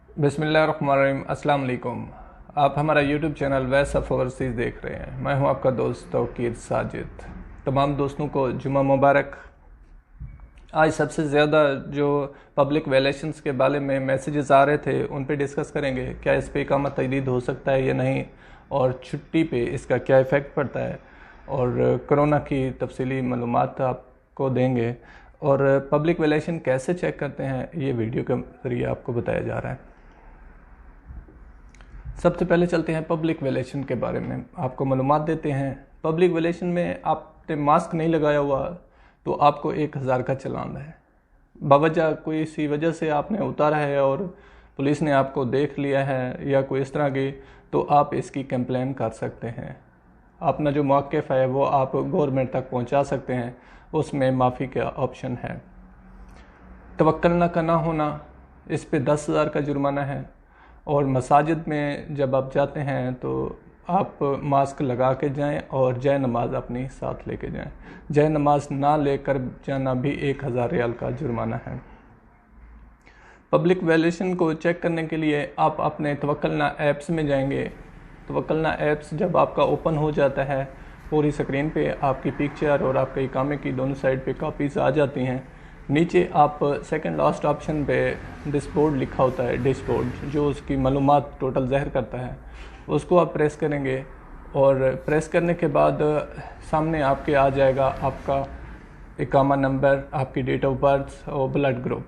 बिस्मिल्लाहिर्रहमानिर्रहीम। अस्सलाम वालेकुम। आप हमारा यूट्यूब चैनल वैस ऑफ ओवरसीज़ देख रहे हैं। मैं हूं आपका दोस्त तौकीर साजिद। तमाम दोस्तों को जुमा मुबारक। आज सबसे ज़्यादा जो पब्लिक वैलेशंस के बारे में मैसेजेस आ रहे थे उन पे डिस्कस करेंगे। क्या इस पे इकामत तजदीद हो सकता है या नहीं, और छुट्टी पे इसका क्या इफ़ेक्ट पड़ता है, और कोरोना की तफसीली मालूमात आपको देंगे, और पब्लिक वैलेशन कैसे चेक करते हैं ये वीडियो के ज़रिए आपको बताया जा रहा है। सबसे पहले चलते हैं पब्लिक वैलेशन के बारे में, आपको मालूमात देते हैं। पब्लिक वैलेशन में आपने मास्क नहीं लगाया हुआ तो आपको 1000 का चालान है। बावजह कोई सी वजह से आपने उतारा है और पुलिस ने आपको देख लिया है या कोई इस तरह की, तो आप इसकी कंप्लेन कर सकते हैं। अपना जो मौक़िफ़ है वो आप गवर्नमेंट तक पहुंचा सकते हैं, उसमें माफ़ी का ऑप्शन है। तवक्कुल का ना होना, इस पे 10,000 का जुर्माना है। और मसाजिद में जब आप जाते हैं तो आप मास्क लगा के जाएं और जय नमाज अपनी साथ लेके जाएं। जय नमाज ना लेकर जाना भी 1000 रियाल का जुर्माना है। पब्लिक वैलेशन को चेक करने के लिए आप अपने तवक्कुल ऐप्स में जाएंगे। तवक्कुल ऐप्स जब आपका ओपन हो जाता है, पूरी स्क्रीन पे आपकी पिक्चर और आपके इकामे की दोनों साइड पे कॉपीज़ आ जाती हैं। नीचे आप सेकंड लास्ट ऑप्शन पे डैशबोर्ड लिखा होता है, डैशबोर्ड जो उसकी मालूमात टोटल ज़ाहिर करता है, उसको आप प्रेस करेंगे और प्रेस करने के बाद सामने आपके आ जाएगा आपका इकामा नंबर, आपकी डेट ऑफ बर्थ और ब्लड ग्रुप।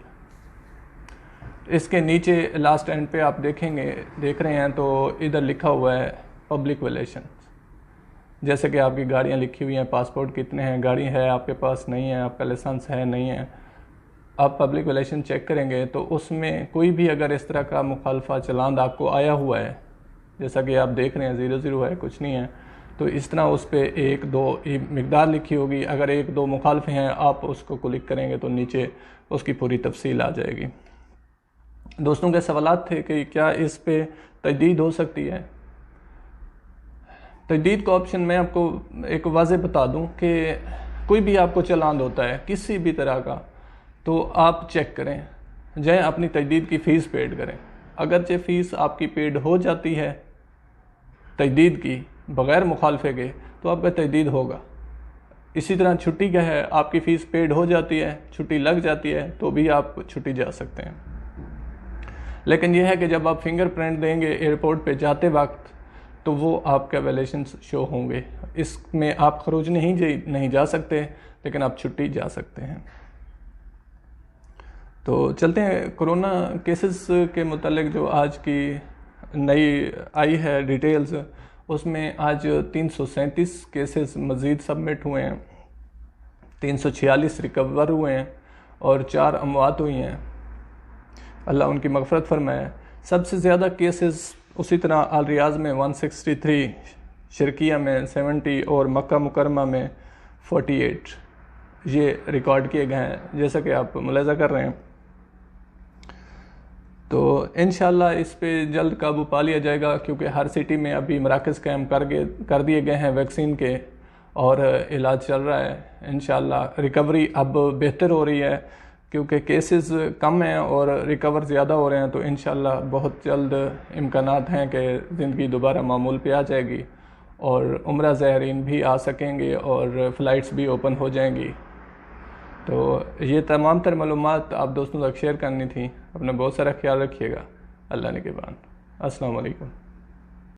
इसके नीचे लास्ट एंड पे आप देख रहे हैं तो इधर लिखा हुआ है पब्लिक वैलेशन। जैसे कि आपकी गाड़ियाँ लिखी हुई हैं, पासपोर्ट कितने हैं, गाड़ी है आपके पास, नहीं है, आपका लाइसेंस है, नहीं है। आप पब्लिक वैलेशन चेक करेंगे तो उसमें कोई भी अगर इस तरह का मुखालफा चालान आपको आया हुआ है, जैसा कि आप देख रहे हैं 00 है, कुछ नहीं है, तो इस तरह उस पर 1-2 मिकदार लिखी होगी। अगर 1-2 मुखालफे हैं, आप उसको क्लिक करेंगे तो नीचे उसकी पूरी तफसील आ जाएगी। दोस्तों के सवालात थे कि क्या इस पे तजदीद हो सकती है। तजदीद का ऑप्शन मैं आपको एक वाज़े बता दूं कि कोई भी आपको चालान होता है किसी भी तरह का, तो आप चेक करें, जाएं अपनी तजदीद की फ़ीस पेड करें। अगरचे फ़ीस आपकी पेड हो जाती है तजदीद की बग़ैर मुखालफे के, तो आपका तजदीद होगा। इसी तरह छुट्टी का है, आपकी फ़ीस पेड हो जाती है, छुट्टी लग जाती है, तो भी आप छुट्टी जा सकते हैं। लेकिन यह है कि जब आप फिंगरप्रिंट देंगे एयरपोर्ट पे जाते वक्त, तो वो आपके वैलेशन शो होंगे। इसमें आप खरूज नहीं जा सकते, लेकिन आप छुट्टी जा सकते हैं। तो चलते हैं कोरोना केसेस के मुतालिक जो आज की नई आई है डिटेल्स, उसमें आज 337 केसेस मज़ीद सबमिट हुए हैं, 346 रिकवर हुए हैं और 4 अमवात हुई हैं। अल्लाह उनकी मग़फ़रत फरमाए। सबसे ज़्यादा केसेस उसी तरह अल रियाज़ में 163, शिरकिया में 70 और मक्का मुकरमा में 48 ये रिकॉर्ड किए गए हैं, जैसा कि आप मुलाज़ा कर रहे हैं। तो इंशाअल्लाह इस पे जल्द काबू पा लिया जाएगा, क्योंकि हर सिटी में अभी मराकज़ कायम कर दिए गए हैं वैक्सीन के, और इलाज चल रहा है। इंशाअल्लाह रिकवरी अब बेहतर हो रही है, क्योंकि केसेस कम हैं और रिकवर ज़्यादा हो रहे हैं। तो इंशाअल्लाह बहुत जल्द इम्कानात हैं कि ज़िंदगी दोबारा मामूल पे आ जाएगी और उम्रा ज़ायरीन भी आ सकेंगे और फ़्लाइट्स भी ओपन हो जाएंगी। तो ये तमाम तर मालूमात आप दोस्तों तक शेयर करनी थी। अपना बहुत सारा ख्याल रखिएगा। अल्लाह निगहबान। अस्सलाम वालेकुम।